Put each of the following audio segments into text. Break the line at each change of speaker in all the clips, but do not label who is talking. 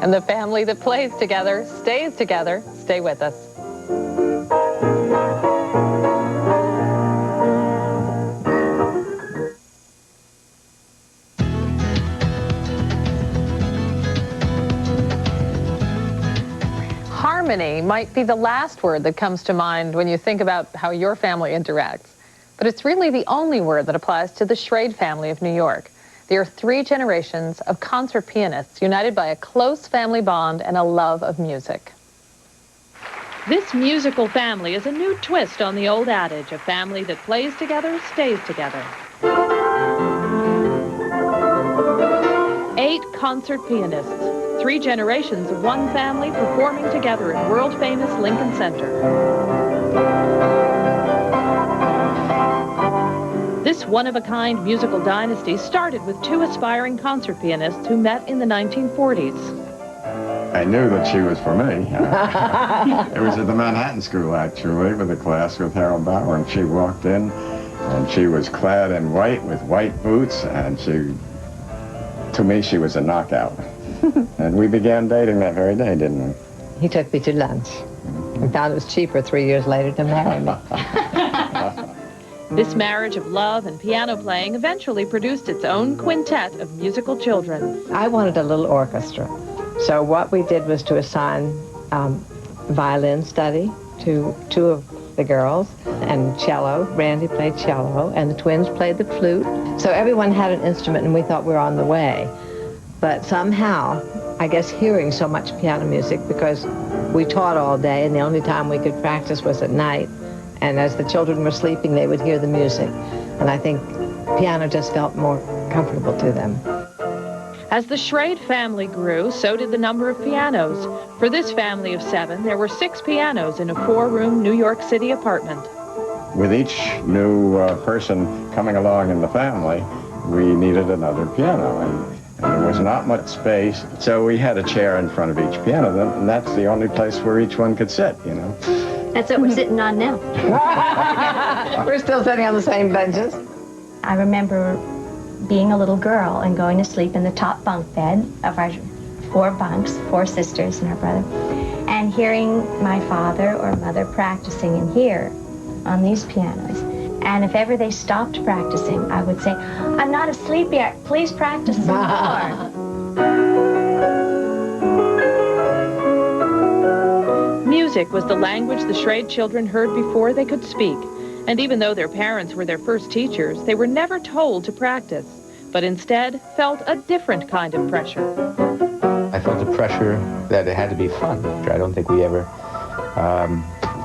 And the family that plays together stays together. Stay with us. Harmony might be the last word that comes to mind when you think about how your family interacts. But it's really the only word that applies to the Schrade family of New York. They are 3 generations of concert pianists united by a close family bond and a love of music.
This musical family is a new twist on the old adage, a family that plays together stays together. 8 concert pianists, 3 generations of one family performing together in world-famous Lincoln Center. This one-of-a-kind musical dynasty started with 2 aspiring concert pianists who met in the 1940s.
I knew that she was for me. It was at the Manhattan School, actually, with a class with Harold Bauer, and she walked in, and she was clad in white with white boots, and to me, she was a knockout. And we began dating that very day, didn't we?
He took me to lunch and found it was cheaper 3 years later to marry me.
This marriage of love and piano playing eventually produced its own quintet of musical children.
I wanted a little orchestra. So what we did was to assign violin study to 2 of the girls, and cello. Randy played cello, and the twins played the flute. So everyone had an instrument, and we thought we were on the way. But somehow, I guess hearing so much piano music, because we taught all day, and the only time we could practice was at night. And as the children were sleeping, they would hear the music. And I think piano just felt more comfortable to them.
As the Schrade family grew, so did the number of pianos. For this family of 7, there were 6 pianos in a 4-room New York City apartment.
With each new person coming along in the family, we needed another piano. And there was not much space, so we had a chair in front of each piano, and that's the only place where each one could sit, you know.
That's what we're sitting on now.
We're still sitting on the same benches.
I remember being a little girl and going to sleep in the top bunk bed of our 4 bunks, 4 sisters and our brother, and hearing my father or mother practicing in here on these pianos. And if ever they stopped practicing, I would say, "I'm not asleep yet, please practice some more."
Music was the language the Schrade children heard before they could speak. And even though their parents were their first teachers, they were never told to practice, but instead felt a different kind of pressure.
I felt the pressure that it had to be fun. I don't think we ever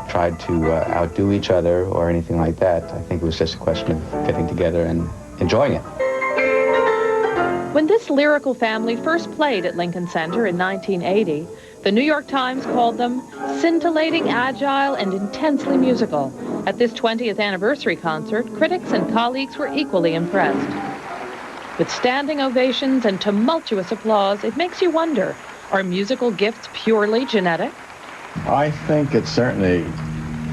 tried to outdo each other or anything like that. I think it was just a question of getting together and enjoying it.
When this lyrical family first played at Lincoln Center in 1980, the New York Times called them scintillating, agile, and intensely musical. At this 20th anniversary concert, critics and colleagues were equally impressed. With standing ovations and tumultuous applause, it makes you wonder, are musical gifts purely genetic?
I think it's certainly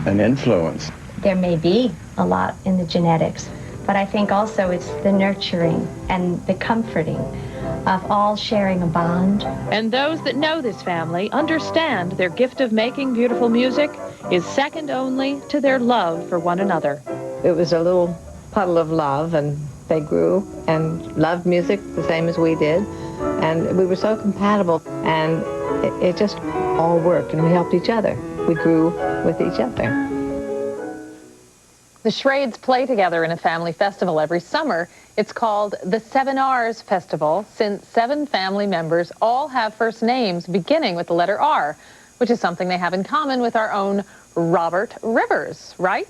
an influence.
There may be a lot in the genetics, but I think also it's the nurturing and the comforting of all sharing a bond.
And those that know this family understand their gift of making beautiful music is second only to their love for one another.
It was a little puddle of love, and they grew and loved music the same as we did. And we were so compatible, and it just all worked, and we helped each other. We grew with each other.
The Schrades play together in a family festival every summer. It's called the Sevenars Festival, since 7 family members all have first names beginning with the letter R, which is something they have in common with our own Robert Rivers, right?